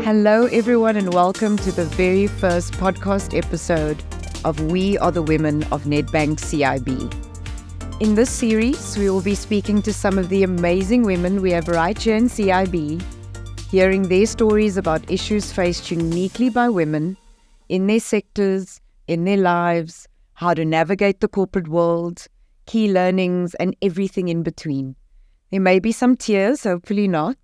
Hello, everyone, and welcome to the very first podcast episode of We Are the Women of Nedbank CIB. In this series, we will be speaking to some of the amazing women we have right here in CIB, hearing their stories about issues faced uniquely by women in their sectors, in their lives, how to navigate the corporate world, key learnings, and everything in between. There may be some tears, hopefully not,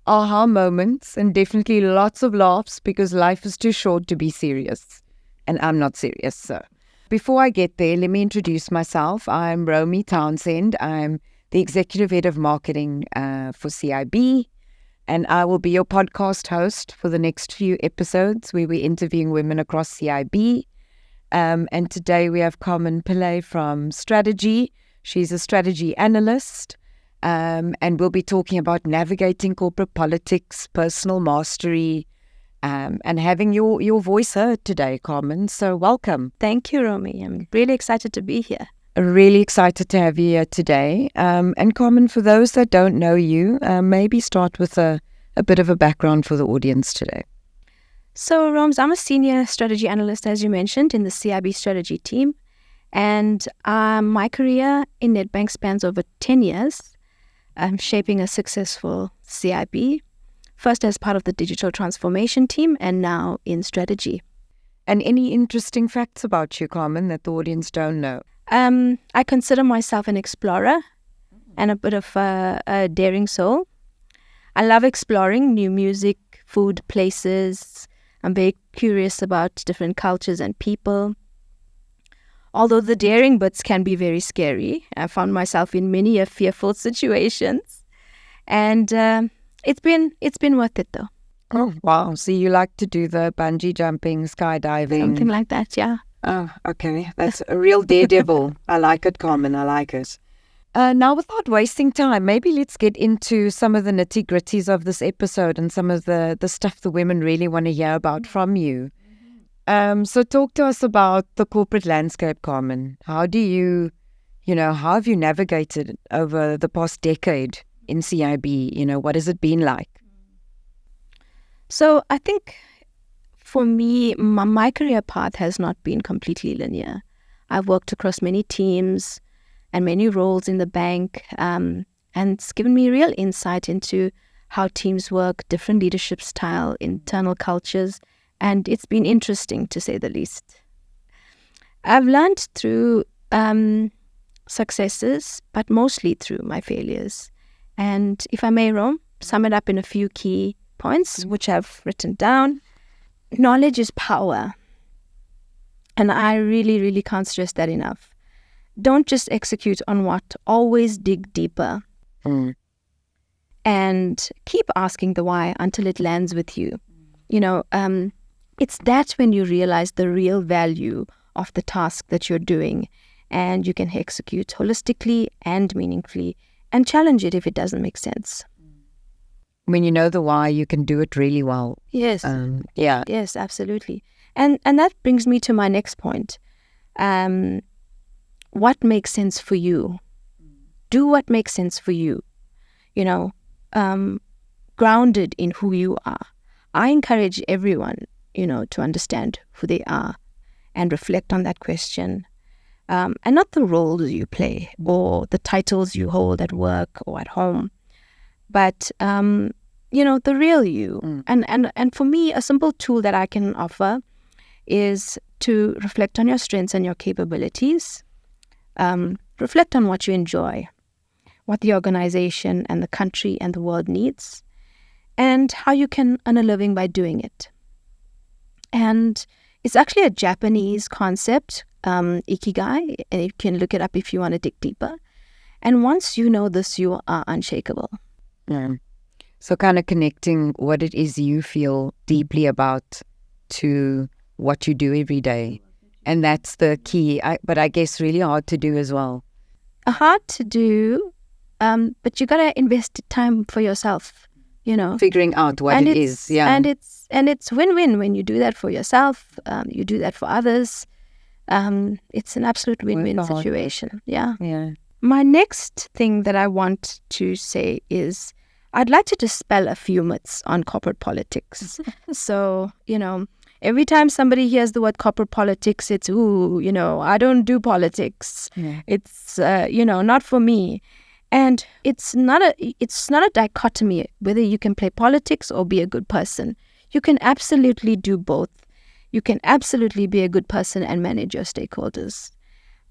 aha moments, and definitely lots of laughs because life is too short to be serious. And I'm not serious, so. Before I get there, let me introduce myself. I'm Romy Townsend. I'm the Executive Head of Marketing for CIB, and I will be your podcast host for the next few episodes where we're interviewing women across CIB. And today we have Carmen Pillay from Strategy. She's a strategy analyst. And we'll be talking about navigating corporate politics, personal mastery, and having your voice heard today, Carmen. So welcome. Thank you, Romy. I'm really excited to be here. Really excited to have you here today. And Carmen, for those that don't know you, maybe start with a bit of a background for the audience today. So, Roms, I'm a senior strategy analyst, as you mentioned, in the CIB strategy team. And my career in Nedbank spans over 10 years. I'm shaping a successful CIB, first as part of the digital transformation team and now in strategy. And any interesting facts about you, Carmen, that the audience don't know? I consider myself an explorer and a bit of a daring soul. I love exploring new music, food, places. I'm very curious about different cultures and people. Although the daring bits can be very scary, I found myself in many fearful situations, and it's been worth it though. Oh wow! So you like to do the bungee jumping, skydiving, something like that, yeah. Oh, okay, that's a real daredevil. I like it, Carmen. I like it. Now, without wasting time, maybe let's get into some of the nitty-gritties of this episode and some of the stuff the women really want to hear about from you. So talk to us about the corporate landscape, Carmen. How have you navigated over the past decade in CIB? What has it been like? So I think for me, my career path has not been completely linear. I've worked across many teams and many roles in the bank, and it's given me real insight into how teams work, different leadership style, internal cultures, and it's been interesting, to say the least. I've learned through successes, but mostly through my failures. And if I may, Rome, sum it up in a few key points, which I've written down. Knowledge is power. And I really, really can't stress that enough. Don't just execute on what, always dig deeper. And keep asking the why until it lands with you. It's that when you realize the real value of the task that you're doing, and you can execute holistically and meaningfully and challenge it if it doesn't make sense. When you know the why, you can do it really well. Yes. Yeah. Yes, absolutely. And that brings me to my next point. What makes sense for you? Do what makes sense for you. Grounded in who you are. I encourage everyone to understand who they are and reflect on that question. And not the roles you play or the titles you hold at work or at home, but, the real you. And for me, a simple tool that I can offer is to reflect on your strengths and your capabilities. Reflect on what you enjoy, what the organization and the country and the world needs, and how you can earn a living by doing it. And it's actually a Japanese concept, ikigai, and you can look it up if you want to dig deeper. And once you know this, you are unshakable. Yeah. So kind of connecting what it is you feel deeply about to what you do every day. And that's the key, but I guess really hard to do as well. Hard to do, but you got to invest time for yourself. Figuring out what it is, yeah. And it's win-win when you do that for yourself. You do that for others. It's an absolute win-win situation. Yeah. Yeah. My next thing that I want to say is I'd like to dispel a few myths on corporate politics. So, every time somebody hears the word corporate politics, it's, I don't do politics. Yeah. It's, not for me. And it's not a dichotomy whether you can play politics or be a good person. You can absolutely do both. You can absolutely be a good person and manage your stakeholders.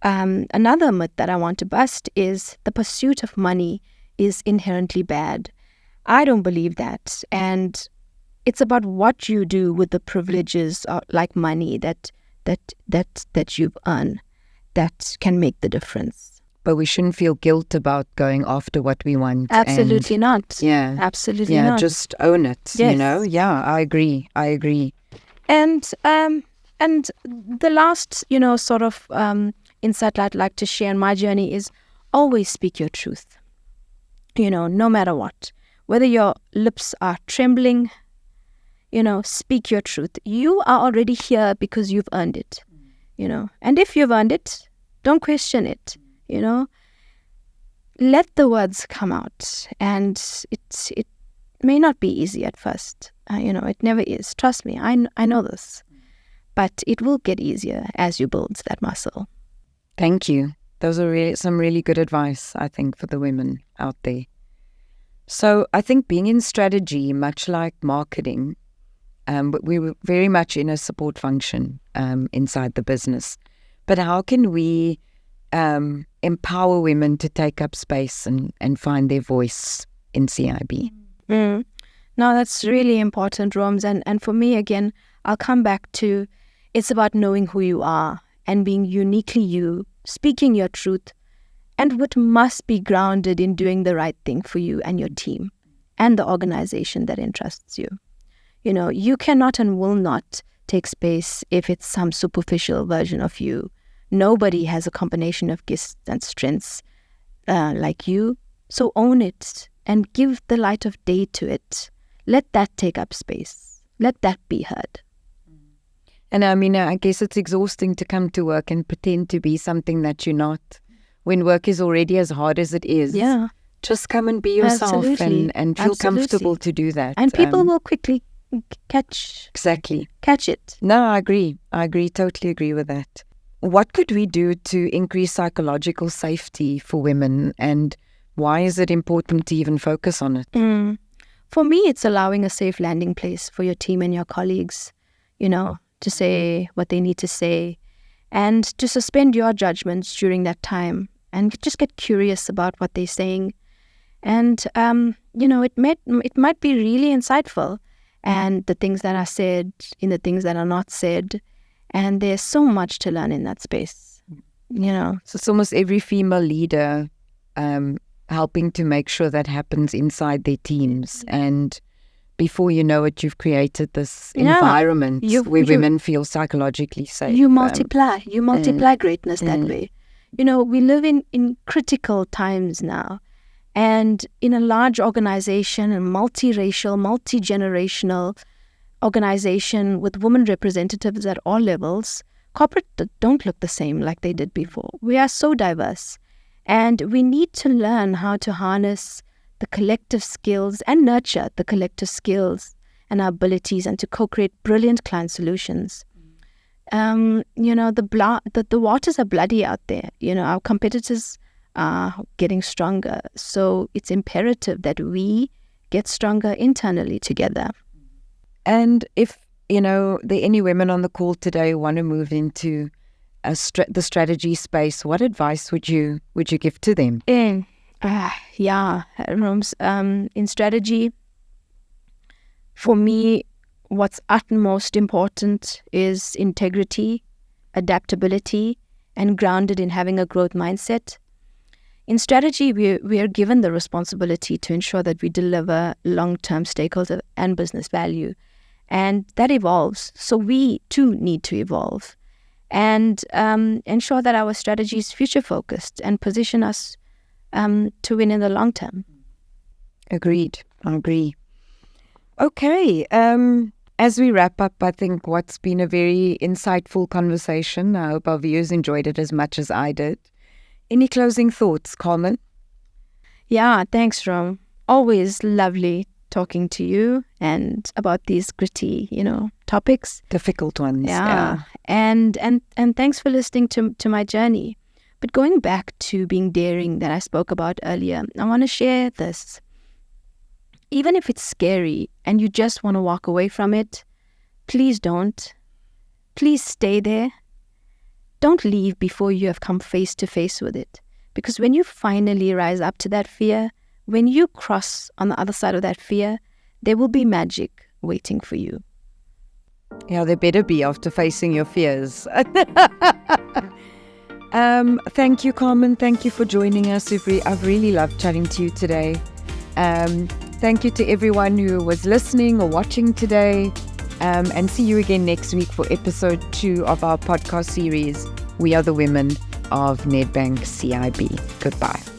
Another myth that I want to bust is the pursuit of money is inherently bad. I don't believe that. And it's about what you do with the privileges like money that you've earned that can make the difference. But we shouldn't feel guilt about going after what we want. Absolutely not. Yeah. Absolutely not. Yeah, just own it, Yes. Yeah, I agree. And the last, sort of insight I'd like to share in my journey is always speak your truth. No matter what. Whether your lips are trembling, speak your truth. You are already here because you've earned it, And if you've earned it, don't question it, Let the words come out. And it may not be easy at first. It never is. Trust me, I know this. But it will get easier as you build that muscle. Thank you. Those are some really good advice, I think, for the women out there. So I think being in strategy, much like marketing, but we were very much in a support function inside the business. But how can we empower women to take up space and find their voice in CIB? No, that's really important, Roms. And for me, again, I'll come back to it's about knowing who you are and being uniquely you, speaking your truth, and what must be grounded in doing the right thing for you and your team and the organization that entrusts you. You cannot and will not take space if it's some superficial version of you. Nobody has a combination of gifts and strengths like you. So own it and give the light of day to it. Let that take up space. Let that be heard. And I guess it's exhausting to come to work and pretend to be something that you're not. When work is already as hard as it is, just come and be yourself and feel comfortable to do that. And people will quickly catch it. No, I agree. Totally agree with that. What could we do to increase psychological safety for women, and why is it important to even focus on it? For me, it's allowing a safe landing place for your team and your colleagues, to say what they need to say, and to suspend your judgments during that time and just get curious about what they're saying. And, it might be really insightful, and the things that are said in the things that are not said. And there's so much to learn in that space, So it's almost every female leader helping to make sure that happens inside their teams. And before you know it, you've created this environment where women feel psychologically safe. You multiply greatness that way. We live in critical times now. And in a large organization, a multiracial, multi-generational organization with women representatives at all levels, corporate don't look the same like they did before. We are so diverse. And we need to learn how to harness the collective skills and nurture the collective skills and our abilities and to co-create brilliant client solutions. The waters are bloody out there. Our competitors are getting stronger. So it's imperative that we get stronger internally together. And if, there are any women on the call today who want to move into the strategy space, what advice would you give to them? Rooms. In strategy, for me, what's utmost important is integrity, adaptability, and grounded in having a growth mindset. In strategy, we are given the responsibility to ensure that we deliver long-term stakeholder and business value. And that evolves. So we too need to evolve and ensure that our strategy is future-focused and position us to win in the long term. Agreed. I agree. Okay. As we wrap up, I think what's been a very insightful conversation. I hope our viewers enjoyed it as much as I did. Any closing thoughts, Carmen? Yeah, thanks, Rom. always lovely talking to you and about these gritty, topics. Difficult ones. Yeah. And thanks for listening to my journey. But going back to being daring that I spoke about earlier, I want to share this. Even if it's scary and you just want to walk away from it, please don't. Please stay there. Don't leave before you have come face to face with it. Because when you finally rise up to that fear, when you cross on the other side of that fear, there will be magic waiting for you. Yeah, there better be after facing your fears. Thank you, Carmen. Thank you for joining us. I've really loved chatting to you today. Thank you to everyone who was listening or watching today. And see you again next week for episode 2 of our podcast series, We Are the Women of Nedbank CIB. Goodbye.